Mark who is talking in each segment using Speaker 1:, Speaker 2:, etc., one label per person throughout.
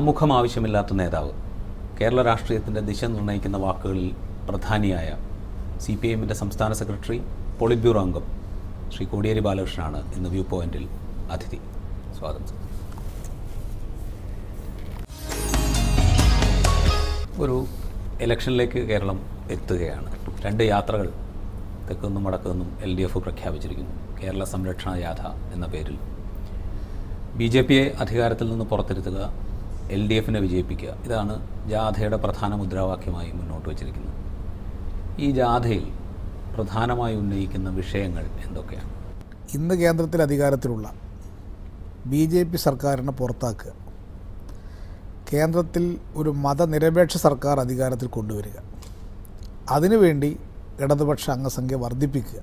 Speaker 1: ആമുഖം ആവശ്യമില്ലാത്ത നേതാവ്, കേരള രാഷ്ട്രീയത്തിൻ്റെ ദിശ നിർണ്ണയിക്കുന്ന വാക്കുകളിൽ പ്രധാനിയായ CPIMൻ്റെ സംസ്ഥാന സെക്രട്ടറി, പോളിറ്റ് ബ്യൂറോ അംഗം ശ്രീ കോടിയേരി ബാലകൃഷ്ണനാണ് ഇന്ന് വ്യൂ പോയിന്റിൽ അതിഥി. സ്വാഗതം. ഒരു ഇലക്ഷനിലേക്ക് കേരളം എത്തുകയാണ്. 2 യാത്രകൾ തെക്കുനിന്നും വടക്കുനിന്നും LDF പ്രഖ്യാപിച്ചിരിക്കുന്നു. കേരള സംരക്ഷണ യാഥ എന്ന പേരിൽ BJPയെ അധികാരത്തിൽ നിന്ന് പുറത്തിരുത്തുക, LDFനെ വിജയിപ്പിക്കുക. ഇതാണ് ജാഥയുടെ പ്രധാന മുദ്രാവാക്യമായി മുന്നോട്ട് വച്ചിരിക്കുന്നത്. ഈ ജാഥയിൽ പ്രധാനമായി ഉന്നയിക്കുന്ന വിഷയങ്ങൾ എന്തൊക്കെയാണ്?
Speaker 2: ഇന്ന് കേന്ദ്രത്തിൽ അധികാരത്തിലുള്ള BJP സർക്കാരിനെ പുറത്താക്കുക, കേന്ദ്രത്തിൽ ഒരു മതനിരപേക്ഷ സർക്കാർ അധികാരത്തിൽ കൊണ്ടുവരിക, അതിനുവേണ്ടി ഇടതുപക്ഷ അംഗസംഖ്യ വർദ്ധിപ്പിക്കുക.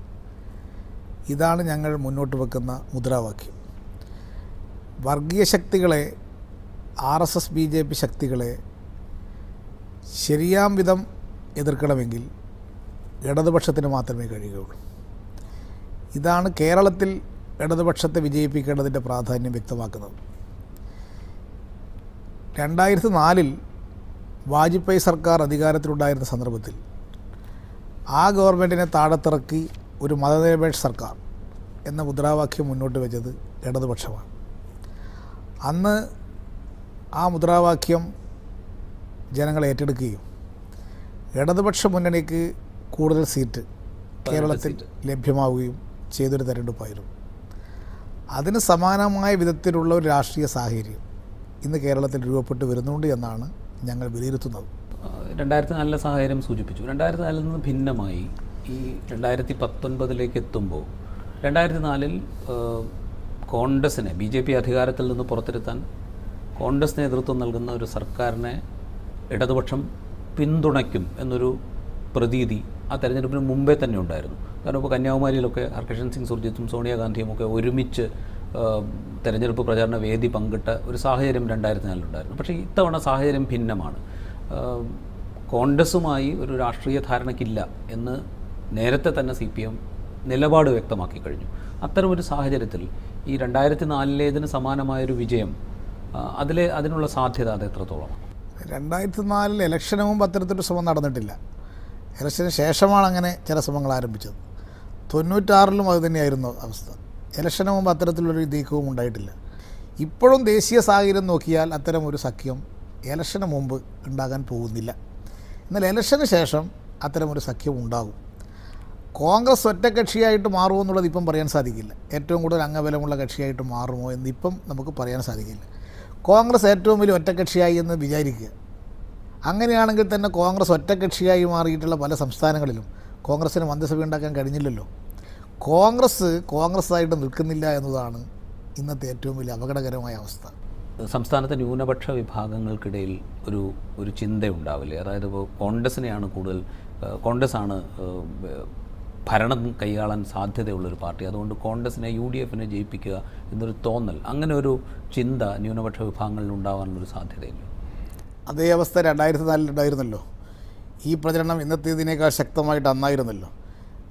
Speaker 2: ഇതാണ് ഞങ്ങൾ മുന്നോട്ട് വെക്കുന്ന മുദ്രാവാക്യം. വർഗീയ ശക്തികളെ, RSS BJP ശക്തികളെ ശരിയാം വിധം എതിർക്കണമെങ്കിൽ ഇടതുപക്ഷത്തിന് മാത്രമേ കഴിയുകയുള്ളൂ. ഇതാണ് കേരളത്തിൽ ഇടതുപക്ഷത്തെ വിജയിപ്പിക്കേണ്ടതിൻ്റെ പ്രാധാന്യം വ്യക്തമാക്കുന്നത്. 2004 വാജ്പേയി സർക്കാർ അധികാരത്തിലുണ്ടായിരുന്ന സന്ദർഭത്തിൽ ആ ഗവൺമെൻറ്റിനെ താഴത്തിറക്കി ഒരു മതനിരപേക്ഷ സർക്കാർ എന്ന മുദ്രാവാക്യം മുന്നോട്ട് വെച്ചത് ഇടതുപക്ഷമാണ്. അന്ന് ആ മുദ്രാവാക്യം ജനങ്ങൾ ഏറ്റെടുക്കുകയും ഇടതുപക്ഷ മുന്നണിക്ക് കൂടുതൽ സീറ്റ് കേരളത്തിൽ ലഭ്യമാവുകയും ചെയ്തൊരു തെരഞ്ഞെടുപ്പായിരുന്നു. അതിന് സമാനമായ വിധത്തിലുള്ള ഒരു രാഷ്ട്രീയ സാഹചര്യം ഇന്ന് കേരളത്തിൽ രൂപപ്പെട്ടു വരുന്നുണ്ട് എന്നാണ് ഞങ്ങൾ വിലയിരുത്തുന്നത്.
Speaker 1: 2004 സാഹചര്യം സൂചിപ്പിച്ചു. 2004 നിന്ന് ഭിന്നമായി ഈ 2019 എത്തുമ്പോൾ 2004 കോൺഗ്രസിനെ, BJP അധികാരത്തിൽ നിന്ന് പുറത്തിരുത്താൻ കോൺഗ്രസ് നേതൃത്വം നൽകുന്ന ഒരു സർക്കാരിനെ ഇടതുപക്ഷം പിന്തുണയ്ക്കും എന്നൊരു പ്രതീതി ആ തെരഞ്ഞെടുപ്പിന് മുമ്പേ തന്നെ ഉണ്ടായിരുന്നു. കാരണം ഇപ്പോൾ കന്യാകുമാരിയിലൊക്കെ ഹർകിഷൻ സിംഗ് സുർജിത്തും സോണിയാഗാന്ധിയും ഒക്കെ ഒരുമിച്ച് തെരഞ്ഞെടുപ്പ് പ്രചാരണ വേദി പങ്കിട്ട ഒരു സാഹചര്യം 2004 ഉണ്ടായിരുന്നു. പക്ഷേ ഇത്തവണ സാഹചര്യം ഭിന്നമാണ്. കോൺഗ്രസുമായി ഒരു രാഷ്ട്രീയ ധാരണയ്ക്കില്ല എന്ന് നേരത്തെ തന്നെ CPM നിലപാട് വ്യക്തമാക്കി കഴിഞ്ഞു. അത്തരമൊരു സാഹചര്യത്തിൽ ഈ 2004 സമാനമായൊരു വിജയം, അതിനുള്ള സാധ്യത അത് എത്രത്തോളമാണ്?
Speaker 2: 2004 ഇലക്ഷന് മുമ്പ് അത്തരത്തിലൊരു ശ്രമം നടന്നിട്ടില്ല. ഇലക്ഷന് ശേഷമാണ് അങ്ങനെ ചില ശ്രമങ്ങൾ ആരംഭിച്ചത്. 96 അത് തന്നെയായിരുന്നു അവസ്ഥ. ഇലക്ഷന് മുമ്പ് അത്തരത്തിലൊരു നീക്കവും ഉണ്ടായിട്ടില്ല. ഇപ്പോഴും ദേശീയ സാഹചര്യം നോക്കിയാൽ അത്തരമൊരു സഖ്യം ഇലക്ഷന് മുമ്പ് ഉണ്ടാകാൻ പോകുന്നില്ല. എന്നാൽ ഇലക്ഷന് ശേഷം അത്തരമൊരു സഖ്യം ഉണ്ടാകും. കോൺഗ്രസ് ഒറ്റക്കക്ഷിയായിട്ട് മാറുമോ എന്നുള്ളത് ഇപ്പം പറയാൻ സാധിക്കില്ല. ഏറ്റവും കൂടുതൽ അംഗബലമുള്ള കക്ഷിയായിട്ട് മാറുമോ എന്ന് ഇപ്പം നമുക്ക് പറയാൻ സാധിക്കില്ല. കോൺഗ്രസ് ഏറ്റവും വലിയ ഒറ്റക്കക്ഷിയായി എന്ന് വിചാരിക്കുക. അങ്ങനെയാണെങ്കിൽ തന്നെ കോൺഗ്രസ് ഒറ്റക്കക്ഷിയായി മാറിയിട്ടുള്ള പല സംസ്ഥാനങ്ങളിലും കോൺഗ്രസ്സിന് മന്ത്രിസഭ ഉണ്ടാക്കാൻ കഴിഞ്ഞില്ലല്ലോ. കോൺഗ്രസ്സായിട്ട് നിൽക്കുന്നില്ല എന്നതാണ് ഇന്നത്തെ ഏറ്റവും വലിയ അപകടകരമായ അവസ്ഥ.
Speaker 1: സംസ്ഥാനത്തെ ന്യൂനപക്ഷ വിഭാഗങ്ങൾക്കിടയിൽ ഒരു ചിന്തയുണ്ടാവില്ലേ? അതായത് ഇപ്പോൾ കോൺഗ്രസ്സാണ് ഭരണം കൈയാളാൻ സാധ്യതയുള്ളൊരു പാർട്ടി, അതുകൊണ്ട് കോൺഗ്രസിനെ UDFനെ ജയിപ്പിക്കുക എന്നൊരു തോന്നൽ, അങ്ങനെ ഒരു ചിന്ത ന്യൂനപക്ഷ വിഭാഗങ്ങളിൽ ഉണ്ടാകാനുള്ളൊരു സാധ്യതയില്ല.
Speaker 2: അതേ അവസ്ഥ 2004 ഉണ്ടായിരുന്നല്ലോ. ഈ പ്രചരണം ഇന്നത്തേതിനേക്കാൾ ശക്തമായിട്ട് അന്നായിരുന്നല്ലോ.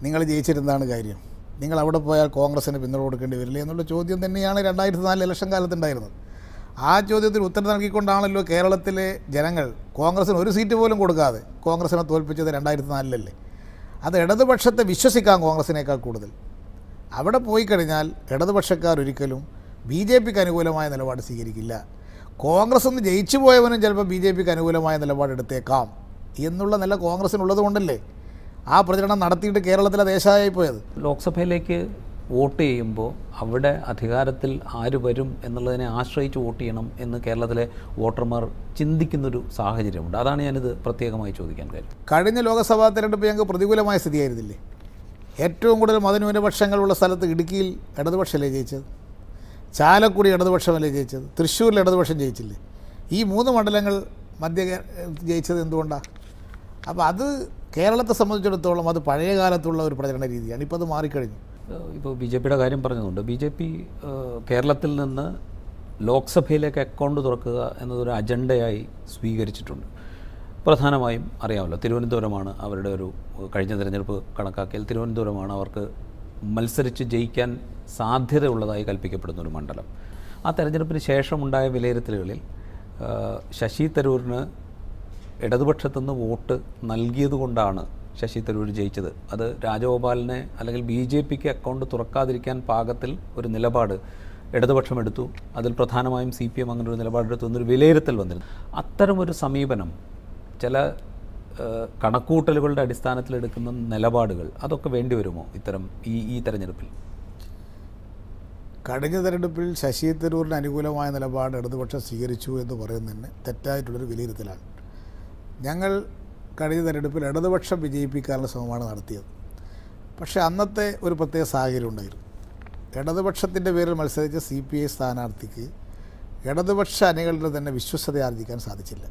Speaker 2: നിങ്ങൾ ജയിച്ചിരുന്നതാണ് കാര്യം, നിങ്ങൾ അവിടെ പോയാൽ കോൺഗ്രസിന് പിന്തുണ കൊടുക്കേണ്ടി വരില്ലേ എന്നുള്ള ചോദ്യം തന്നെയാണ് 2004 ഇലക്ഷൻ കാലത്തുണ്ടായിരുന്നത്. ആ ചോദ്യത്തിന് ഉത്തരം നൽകിക്കൊണ്ടാണല്ലോ കേരളത്തിലെ ജനങ്ങൾ കോൺഗ്രസിന് ഒരു സീറ്റ് പോലും കൊടുക്കാതെ കോൺഗ്രസിനെ തോൽപ്പിച്ചത് 2004 അത് ഇടതുപക്ഷത്തെ വിശ്വസിക്കാം കോൺഗ്രസിനേക്കാൾ കൂടുതൽ. അവിടെ പോയി കഴിഞ്ഞാൽ ഇടതുപക്ഷക്കാർ ഒരിക്കലും BJPക്ക് അനുകൂലമായ നിലപാട് സ്വീകരിക്കില്ല. കോൺഗ്രസ് ഒന്ന് ജയിച്ചു പോയവനും ചിലപ്പോൾ BJPക്ക് അനുകൂലമായ നിലപാടെടുത്തേക്കാം എന്നുള്ള നില കോൺഗ്രസിനുള്ളത് കൊണ്ടല്ലേ ആ പ്രചരണം നടത്തിയിട്ട് കേരളത്തിലെ ദേശായി പോയത്.
Speaker 1: ലോക്സഭയിലേക്ക് വോട്ട് ചെയ്യുമ്പോൾ അവിടെ അധികാരത്തിൽ ആര് വരും എന്നുള്ളതിനെ ആശ്രയിച്ച് വോട്ട് ചെയ്യണം എന്ന് കേരളത്തിലെ വോട്ടർമാർ ചിന്തിക്കുന്നൊരു സാഹചര്യമുണ്ട്. അതാണ് ഞാനിത് പ്രത്യേകമായി ചോദിക്കാൻ കാര്യം.
Speaker 2: കഴിഞ്ഞ ലോക്സഭാ തെരഞ്ഞെടുപ്പ് ഞങ്ങൾക്ക് പ്രതികൂലമായ സ്ഥിതിയായിരുന്നില്ലേ? ഏറ്റവും കൂടുതൽ മതന്യൂനപക്ഷങ്ങളുള്ള സ്ഥലത്ത് ഇടുക്കിയിൽ ഇടതുപക്ഷമല്ലേ ജയിച്ചത്? ചാലക്കുടി ഇടതുപക്ഷമല്ലേ ജയിച്ചത്? തൃശ്ശൂരിൽ ഇടതുപക്ഷം ജയിച്ചില്ലേ? ഈ 3 മണ്ഡലങ്ങൾ ജയിച്ചത് എന്തുകൊണ്ടാണ്? അപ്പോൾ അത് കേരളത്തെ സംബന്ധിച്ചിടത്തോളം അത് പഴയ കാലത്തുള്ള ഒരു പ്രചരണ രീതിയാണ്. ഇപ്പോൾ അത് മാറിക്കഴിഞ്ഞു.
Speaker 1: ഇപ്പോൾ BJPയുടെ കാര്യം പറഞ്ഞതുകൊണ്ട് BJP കേരളത്തിൽ നിന്ന് ലോക്സഭയിലേക്ക് അക്കൗണ്ട് തുറക്കുക എന്നതൊരു അജണ്ടയായി സ്വീകരിച്ചിട്ടുണ്ട്. പ്രധാനമായും അറിയാമല്ലോ, തിരുവനന്തപുരമാണ് അവരുടെ ഒരു കഴിഞ്ഞ തിരഞ്ഞെടുപ്പ് കണക്കാക്കിയാൽ തിരുവനന്തപുരമാണ് അവർക്ക് മത്സരിച്ച് ജയിക്കാൻ സാധ്യതയുള്ളതായി കൽപ്പിക്കപ്പെടുന്ന ഒരു മണ്ഡലം. ആ തെരഞ്ഞെടുപ്പിന് ശേഷമുണ്ടായ വിലയിരുത്തലുകളിൽ ശശി തരൂരിന് ഇടതുപക്ഷത്തുനിന്ന് വോട്ട് നൽകിയതുകൊണ്ടാണ് ശശി തരൂർ ജയിച്ചത്. അത് രാജഗോപാലിനെ അല്ലെങ്കിൽ BJPക്ക് അക്കൗണ്ട് തുറക്കാതിരിക്കാൻ പാകത്തിൽ ഒരു നിലപാട് ഇടതുപക്ഷം എടുത്തു. അതിൽ പ്രധാനമായും CPM അങ്ങനെ ഒരു നിലപാടെടുത്തു എന്നൊരു വിലയിരുത്തൽ വന്നിരുന്നു. അത്തരമൊരു സമീപനം, ചില കണക്കൂട്ടലുകളുടെ അടിസ്ഥാനത്തിലെടുക്കുന്ന നിലപാടുകൾ, അതൊക്കെ വേണ്ടി വരുമോ ഇത്തരം ഈ തെരഞ്ഞെടുപ്പിൽ?
Speaker 2: കഴിഞ്ഞ തെരഞ്ഞെടുപ്പിൽ ശശി തരൂരിന് അനുകൂലമായ നിലപാട് ഇടതുപക്ഷം സ്വീകരിച്ചു എന്ന് പറയുന്നതിന് തെറ്റായിട്ടുള്ളൊരു വിലയിരുത്തലാണ്. ഞങ്ങൾ കഴിഞ്ഞ തെരഞ്ഞെടുപ്പിൽ ഇടതുപക്ഷം വിജയിപ്പിക്കാനുള്ള ശ്രമമാണ് നടത്തിയത്. പക്ഷേ അന്നത്തെ ഒരു പ്രത്യേക സാഹചര്യം ഉണ്ടായിരുന്നു. ഇടതുപക്ഷത്തിൻ്റെ പേരിൽ മത്സരിച്ച CPI സ്ഥാനാർത്ഥിക്ക് ഇടതുപക്ഷ അണികളുടെ തന്നെ വിശ്വസ്തത ആർജിക്കാൻ സാധിച്ചില്ല.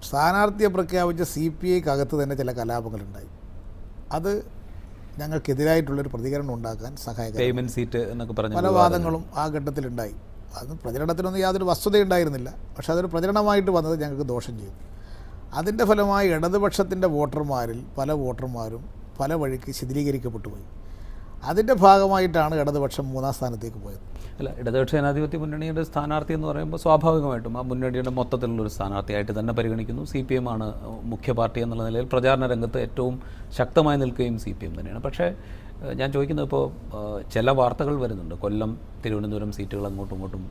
Speaker 2: സ്ഥാനാർത്ഥിയെ പ്രഖ്യാപിച്ച CPIക്കകത്ത് തന്നെ ചില കലാപങ്ങളുണ്ടായി. അത് ഞങ്ങൾക്കെതിരായിട്ടുള്ളൊരു പ്രതികരണം ഉണ്ടാക്കാൻ സഹായകരമായി. പല വാദങ്ങളും ആ ഘട്ടത്തിലുണ്ടായി. അത് പ്രചരണത്തിനൊന്നും യാതൊരു വസ്തുതയുണ്ടായിരുന്നില്ല. പക്ഷേ അതൊരു പ്രചരണമായിട്ട് വന്നത് ഞങ്ങൾക്ക് ദോഷം ചെയ്തു. അതിൻ്റെ ഫലമായി ഇടതുപക്ഷത്തിൻ്റെ വോട്ടർമാരിൽ പല വോട്ടർമാരും പല വഴിക്ക് ശിഥിലീകരിക്കപ്പെട്ടു പോയി. അതിൻ്റെ ഭാഗമായിട്ടാണ് ഇടതുപക്ഷം 3ാം സ്ഥാനത്തേക്ക് പോയത്.
Speaker 1: അല്ല, ഇടതുപക്ഷ ജനാധിപത്യ മുന്നണിയുടെ സ്ഥാനാർത്ഥി എന്ന് പറയുമ്പോൾ സ്വാഭാവികമായിട്ടും ആ മുന്നണിയുടെ മൊത്തത്തിലുള്ളൊരു സ്ഥാനാർത്ഥിയായിട്ട് തന്നെ പരിഗണിക്കുന്നു. CPM ആണ് മുഖ്യ പാർട്ടി എന്നുള്ള നിലയിൽ പ്രചാരണ രംഗത്ത് ഏറ്റവും ശക്തമായി നിൽക്കുകയും CPM തന്നെയാണ്. പക്ഷേ ഞാൻ ചോദിക്കുന്നത്, ഇപ്പോൾ ചില വാർത്തകൾ വരുന്നുണ്ട്, കൊല്ലം തിരുവനന്തപുരം സീറ്റുകൾ അങ്ങോട്ടും ഇങ്ങോട്ടും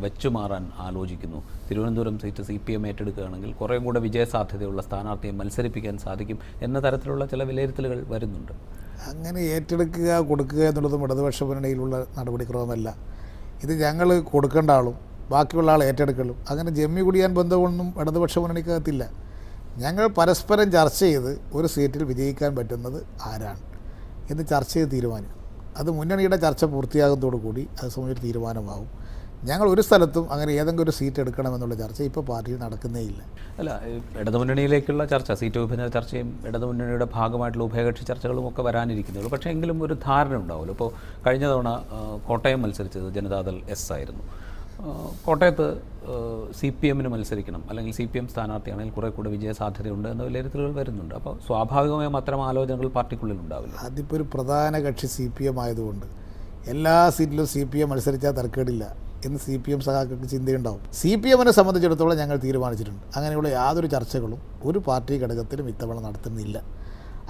Speaker 1: വെച്ചു മാറാൻ ആലോചിക്കുന്നു. തിരുവനന്തപുരം സീറ്റ് CPM ഏറ്റെടുക്കുകയാണെങ്കിൽ കുറേ കൂടെ വിജയസാധ്യതയുള്ള സ്ഥാനാർത്ഥിയെ മത്സരിപ്പിക്കാൻ സാധിക്കും എന്ന തരത്തിലുള്ള ചില വിലയിരുത്തലുകൾ വരുന്നുണ്ട്.
Speaker 2: അങ്ങനെ ഏറ്റെടുക്കുക കൊടുക്കുക എന്നുള്ളതും ഇടതുപക്ഷ മുന്നണിയിലുള്ള നടപടിക്രമമല്ല. ഇത് ഞങ്ങൾ കൊടുക്കേണ്ട ആളും ബാക്കിയുള്ള ആൾ ഏറ്റെടുക്കലും അങ്ങനെ ജമ്മി കുടിയാൻ ബന്ധമൊന്നും ഇടതുപക്ഷ മുന്നണിക്കകത്തില്ല. ഞങ്ങൾ പരസ്പരം ചർച്ച ചെയ്ത് ഒരു സീറ്റിൽ വിജയിക്കാൻ പറ്റുന്നത് ആരാണ് എന്ന് ചർച്ച ചെയ്ത് തീരുമാനിക്കും. അത് മുന്നണിയുടെ ചർച്ച പൂർത്തിയാകുന്നതോടു കൂടി അത് സംബന്ധിച്ച് തീരുമാനമാകും. ഞങ്ങൾ ഒരു സ്ഥലത്തും അങ്ങനെ ഏതെങ്കിലും ഒരു സീറ്റ് എടുക്കണമെന്നുള്ള ചർച്ച ഇപ്പോൾ പാർട്ടിയിൽ നടക്കുന്നേ ഇല്ല.
Speaker 1: അല്ല, ഇടതുമുന്നണിയിലേക്കുള്ള ചർച്ച, സീറ്റ് വിഭജന ചർച്ചയും ഇടതുമുന്നണിയുടെ ഭാഗമായിട്ടുള്ള ഉഭയകക്ഷി ചർച്ചകളും ഒക്കെ വരാനിരിക്കുന്നുള്ളൂ. പക്ഷേ എങ്കിലും ഒരു ധാരണ ഉണ്ടാവുമല്ലോ. ഇപ്പോൾ കഴിഞ്ഞ തവണ കോട്ടയം മത്സരിച്ചത് ജനതാദൾ S ആയിരുന്നു. കോട്ടയത്ത് CPMന് മത്സരിക്കണം, അല്ലെങ്കിൽ CPM സ്ഥാനാർത്ഥിയാണെങ്കിൽ കുറേ കൂടെ വിജയ സാധ്യതയുണ്ട് എന്ന വിലയിരുത്തലുകൾ വരുന്നുണ്ട്. അപ്പോൾ സ്വാഭാവികമായും അത്തരം ആലോചനകൾ പാർട്ടിക്കുള്ളിൽ ഉണ്ടാവില്ല.
Speaker 2: അതിപ്പോൾ ഒരു പ്രധാന കക്ഷി CPM ആയതുകൊണ്ട് എല്ലാ സീറ്റിലും CPM മത്സരിച്ചാൽ തരക്കേടില്ല എന്ന് CPM സഖാക്കൾക്ക് ചിന്തയുണ്ടാവും. CPMനെ സംബന്ധിച്ചിടത്തോളം ഞങ്ങൾ തീരുമാനിച്ചിട്ടുണ്ട്, അങ്ങനെയുള്ള യാതൊരു ചർച്ചകളും ഒരു പാർട്ടി ഘടകത്തിലും ഇത്തവണ നടത്തുന്നില്ല.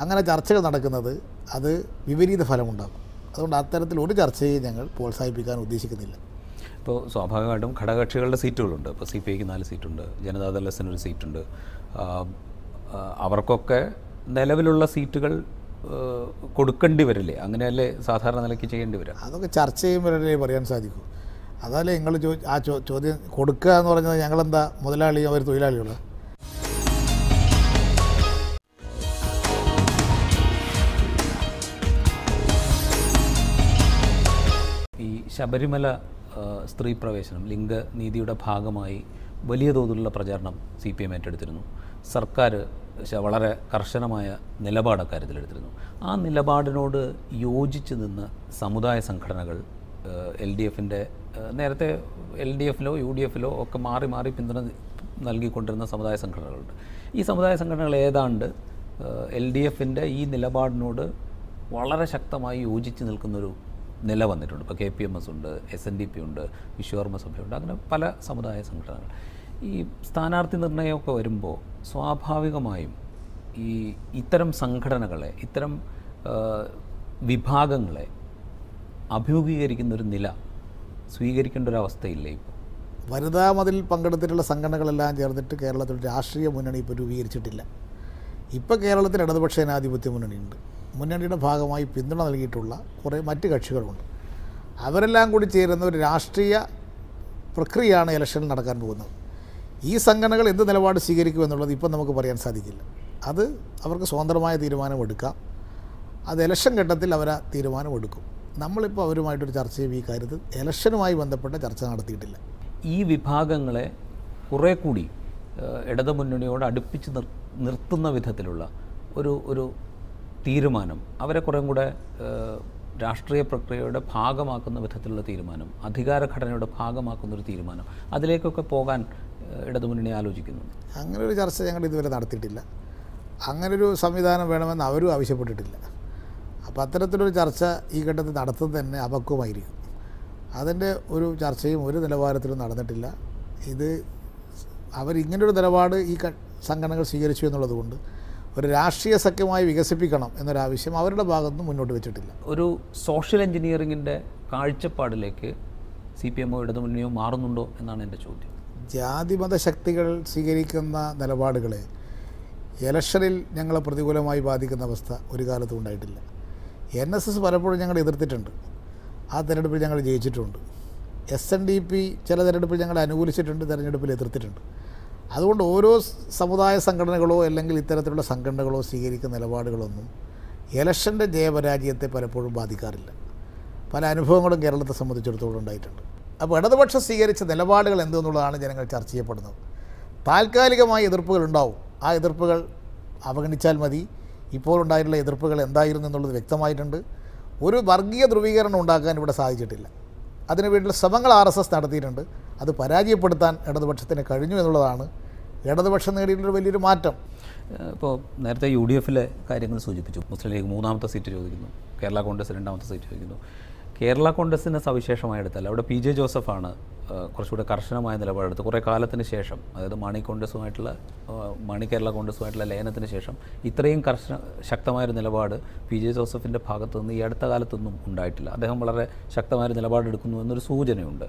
Speaker 2: അങ്ങനെ ചർച്ചകൾ നടക്കുന്നത് അത് വിപരീത ഫലമുണ്ടാകും. അതുകൊണ്ട് അത്തരത്തിൽ ഒരു ചർച്ചയും ഞങ്ങൾ പ്രോത്സാഹിപ്പിക്കാൻ ഉദ്ദേശിക്കുന്നില്ല.
Speaker 1: ഇപ്പോൾ സ്വാഭാവികമായിട്ടും ഘടകകക്ഷികളുടെ സീറ്റുകളുണ്ട്. ഇപ്പോൾ CPIക്ക് 4 സീറ്റുണ്ട്, ജനതാദൾ Sന് 1 സീറ്റുണ്ട്. അവർക്കൊക്കെ നിലവിലുള്ള സീറ്റുകൾ കൊടുക്കേണ്ടി വരില്ലേ? അങ്ങനെയല്ലേ സാധാരണ നിലയ്ക്ക് ചെയ്യേണ്ടി വരിക?
Speaker 2: അതൊക്കെ ചർച്ച ചെയ്യുമ്പോഴല്ലേ പറയാൻ സാധിക്കൂ. അതല്ലേ നിങ്ങൾ ചോദ്യം കൊടുക്കുക എന്ന് പറഞ്ഞത് ഞങ്ങളെന്താ മുതലാളിയോ അവർ തൊഴിലാളികളോ?
Speaker 1: ഈ ശബരിമല സ്ത്രീ പ്രവേശനം, ലിംഗനീതിയുടെ ഭാഗമായി വലിയ തോതിലുള്ള പ്രചാരണം CPM ഏറ്റെടുത്തിരുന്നു. സർക്കാർ വളരെ കർശനമായ നിലപാട് അക്കാര്യത്തിലെടുത്തിരുന്നു. ആ നിലപാടിനോട് യോജിച്ച് നിന്ന് സമുദായ സംഘടനകൾ, LDFൻ്റെ നേരത്തെ LDFലോ UDFലോ ഒക്കെ മാറി മാറി പിന്തുണ നൽകിക്കൊണ്ടിരുന്ന സമുദായ സംഘടനകളുണ്ട്. ഈ സമുദായ സംഘടനകൾ ഏതാണ്ട് LDFൻ്റെ ഈ നിലപാടിനോട് വളരെ ശക്തമായി യോജിച്ച് നിൽക്കുന്നൊരു നില വന്നിട്ടുണ്ട്. ഇപ്പോൾ KPMS ഉണ്ട്, SNDP ഉണ്ട്, വിശ്വകർമ്മ സഭയുണ്ട്, അങ്ങനെ പല സമുദായ സംഘടനകൾ. ഈ സ്ഥാനാർത്ഥി നിർണയമൊക്കെ വരുമ്പോൾ സ്വാഭാവികമായും ഇത്തരം സംഘടനകളെ, ഇത്തരം വിഭാഗങ്ങളെ അഭിമുഖീകരിക്കുന്നൊരു നില സ്വീകരിക്കേണ്ട ഒരു അവസ്ഥയില്ലേ? ഇപ്പോൾ
Speaker 2: വനിതാ മതിൽ പങ്കെടുത്തിട്ടുള്ള സംഘടനകളെല്ലാം ചേർന്നിട്ട് കേരളത്തിൽ രാഷ്ട്രീയ മുന്നണി ഇപ്പോൾ രൂപീകരിച്ചിട്ടില്ല. ഇപ്പോൾ കേരളത്തിൽ ഇടതുപക്ഷ ജനാധിപത്യ മുന്നണിയുണ്ട്. മുന്നണിയുടെ ഭാഗമായി പിന്തുണ നൽകിയിട്ടുള്ള കുറേ മറ്റ് കക്ഷികളുണ്ട്. അവരെല്ലാം കൂടി ചേരുന്ന ഒരു രാഷ്ട്രീയ പ്രക്രിയയാണ് ഇലക്ഷനിൽ നടക്കാൻ പോകുന്നത്. ഈ സംഘടനകൾ എന്ത് നിലപാട് സ്വീകരിക്കുമെന്നുള്ളത് ഇപ്പം നമുക്ക് പറയാൻ സാധിക്കില്ല. അത് അവർക്ക് സ്വതന്ത്രമായ തീരുമാനമെടുക്കാം. അത് ഇലക്ഷൻ ഘട്ടത്തിൽ അവർ ആ തീരുമാനമെടുക്കും. നമ്മളിപ്പോൾ അവരുമായിട്ടൊരു ചർച്ച ചെയ്യും. ഈ കാര്യത്തിൽ ഇലക്ഷനുമായി ബന്ധപ്പെട്ട ചർച്ച നടത്തിയിട്ടില്ല.
Speaker 1: ഈ വിഭാഗങ്ങളെ കുറേ കൂടി ഇടതുമുന്നണിയോട് അടുപ്പിച്ച് നിർത്തുന്ന വിധത്തിലുള്ള ഒരു തീരുമാനം, അവരെ കുറേ കൂടെ രാഷ്ട്രീയ പ്രക്രിയയുടെ ഭാഗമാക്കുന്ന വിധത്തിലുള്ള തീരുമാനം, അധികാരഘടനയുടെ ഭാഗമാക്കുന്നൊരു തീരുമാനം, അതിലേക്കൊക്കെ പോകാൻ ഇടതുമുന്നണി ആലോചിക്കുന്നു.
Speaker 2: അങ്ങനൊരു ചർച്ച ഞങ്ങൾ ഇതുവരെ നടത്തിയിട്ടില്ല. അങ്ങനൊരു സംവിധാനം വേണമെന്ന് അവരും ആവശ്യപ്പെട്ടിട്ടില്ല. അപ്പോൾ അത്തരത്തിലൊരു ചർച്ച ഈ ഘട്ടത്തിൽ നടത്തുന്നത് തന്നെ അപക്വമായിരിക്കും. അതിൻ്റെ ഒരു ചർച്ചയും ഒരു നിലവാരത്തിലും നടന്നിട്ടില്ല. ഇത് അവരിങ്ങനൊരു നിലപാട് ഈ സംഘടനകൾ സ്വീകരിച്ചു എന്നുള്ളതുകൊണ്ട് ഒരു രാഷ്ട്രീയ സഖ്യമായി വികസിപ്പിക്കണം എന്നൊരാവശ്യം അവരുടെ ഭാഗത്തുനിന്ന് മുന്നോട്ട് വെച്ചിട്ടില്ല.
Speaker 1: ഒരു സോഷ്യൽ എഞ്ചിനീയറിങ്ങിൻ്റെ കാഴ്ചപ്പാടിലേക്ക് CPM ഇടതുമുന്നണിയോ മാറുന്നുണ്ടോ എന്നാണ് എൻ്റെ ചോദ്യം.
Speaker 2: ജാതിമത ശക്തികൾ സ്വീകരിക്കുന്ന നിലപാടുകളെ ഇലക്ഷനിൽ ഞങ്ങളെ പ്രതികൂലമായി ബാധിക്കുന്ന അവസ്ഥ ഒരു കാലത്തും ഉണ്ടായിട്ടില്ല. NSS പലപ്പോഴും ഞങ്ങൾ എതിർത്തിട്ടുണ്ട്. ആ തിരഞ്ഞെടുപ്പിൽ ഞങ്ങൾ ജയിച്ചിട്ടുണ്ട്. SNDP ചില തിരഞ്ഞെടുപ്പിൽ ഞങ്ങൾ അനുകൂലിച്ചിട്ടുണ്ട്, തിരഞ്ഞെടുപ്പിൽ എതിർത്തിട്ടുണ്ട്. അതുകൊണ്ട് ഓരോ സമുദായ സംഘടനകളോ അല്ലെങ്കിൽ ഇത്തരത്തിലുള്ള സംഘടനകളോ സ്വീകരിക്കുന്ന നിലപാടുകളൊന്നും ഇലക്ഷൻ്റെ ജയപരാജയത്തെ പലപ്പോഴും ബാധിക്കാറില്ല. പല അനുഭവങ്ങളും കേരളത്തെ സംബന്ധിച്ചിടത്തോളം ഉണ്ടായിട്ടുണ്ട്. അപ്പോൾ ഇടതുപക്ഷം സ്വീകരിച്ച നിലപാടുകൾ എന്തെന്നുള്ളതാണ് ജനങ്ങൾ ചർച്ച ചെയ്യപ്പെടുന്നത്. താൽക്കാലികമായ എതിർപ്പുകൾ ഉണ്ടാവും. ആ എതിർപ്പുകൾ അവഗണിച്ചാൽ മതി. ഇപ്പോൾ ഉണ്ടായിട്ടുള്ള എതിർപ്പുകൾ എന്തായിരുന്നു എന്നുള്ളത് വ്യക്തമായിട്ടുണ്ട്. ഒരു വർഗീയ ധ്രുവീകരണം ഉണ്ടാക്കാൻ ഇവിടെ സാധിച്ചിട്ടില്ല. അതിനുവേണ്ടിയുള്ള ശ്രമങ്ങൾ RSS നടത്തിയിട്ടുണ്ട്. അത് പരാജയപ്പെടുത്താൻ ഇടതുപക്ഷത്തിന് കഴിഞ്ഞു എന്നുള്ളതാണ് ഇടതുപക്ഷം നേടിയിട്ടുള്ള വലിയൊരു മാറ്റം.
Speaker 1: ഇപ്പോൾ നേരത്തെ UDFലെ കാര്യങ്ങൾ സൂചിപ്പിച്ചു. മുസ്ലിം ലീഗ് 3ാമത്തെ സീറ്റ് ചോദിക്കുന്നു, കേരള കോൺഗ്രസ് 2ാമത്തെ സീറ്റ് ചോദിക്കുന്നു. കേരള കോൺഗ്രസിനെ സവിശേഷമായി എടുത്താൽ അവിടെ PJ ജോസഫാണ് കുറച്ചുകൂടെ കർശനമായ നിലപാടെടുത്ത് കുറേ കാലത്തിന് ശേഷം, അതായത് മാണി കേരള കോൺഗ്രസുമായിട്ടുള്ള ലയനത്തിന് ശേഷം ഇത്രയും ശക്തമായൊരു നിലപാട് PJ ജോസഫിൻ്റെ ഭാഗത്തുനിന്ന് ഈ അടുത്ത കാലത്തൊന്നും ഉണ്ടായിട്ടില്ല. അദ്ദേഹം വളരെ ശക്തമായൊരു നിലപാടെടുക്കുന്നു എന്നൊരു സൂചനയുണ്ട്.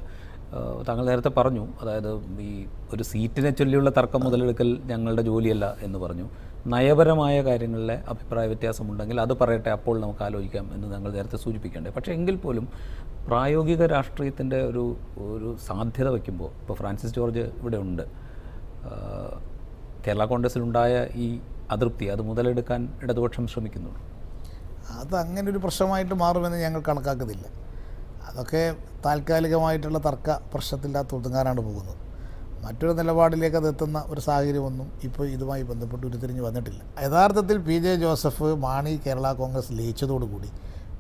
Speaker 1: താങ്കൾ നേരത്തെ പറഞ്ഞു, അതായത് ഈ ഒരു സീറ്റിനെ ചൊല്ലിയുള്ള തർക്കം മുതലെടുക്കൽ ഞങ്ങളുടെ ജോലിയല്ല എന്ന് പറഞ്ഞു. നയപരമായ കാര്യങ്ങളിലെ അഭിപ്രായ വ്യത്യാസമുണ്ടെങ്കിൽ അത് പറയട്ടെ, അപ്പോൾ നമുക്ക് ആലോചിക്കാം എന്ന് ഞങ്ങൾ നേരത്തെ സൂചിപ്പിക്കേണ്ടത്. പക്ഷേ എങ്കിൽ പോലും പ്രായോഗിക രാഷ്ട്രീയത്തിൻ്റെ ഒരു സാധ്യത വയ്ക്കുമ്പോൾ, ഇപ്പോൾ ഫ്രാൻസിസ് ജോർജ് ഇവിടെ ഉണ്ട്, കേരള കോൺഗ്രസിലുണ്ടായ ഈ അതൃപ്തി അത് മുതലെടുക്കാൻ ഇടതുപക്ഷം ശ്രമിക്കുന്നുണ്ട്.
Speaker 2: അത് അങ്ങനൊരു പ്രശ്നമായിട്ട് മാറുമെന്ന് ഞങ്ങൾ കണക്കാക്കുന്നില്ല. അതൊക്കെ താൽക്കാലികമായിട്ടുള്ള തർക്ക പ്രശ്നത്തിൻ്റെ ഒതുങ്ങാനാണ് പോകുന്നത്. മറ്റൊരു നിലപാടിലേക്ക് അത് എത്തുന്ന ഒരു സാഹചര്യമൊന്നും ഇപ്പോൾ ഇതുമായി ബന്ധപ്പെട്ട് ഉരുത്തിരിഞ്ഞ് വന്നിട്ടില്ല. യഥാർത്ഥത്തിൽ PJ ജോസഫ് മാണി കേരള കോൺഗ്രസ് ലയിച്ചതോടുകൂടി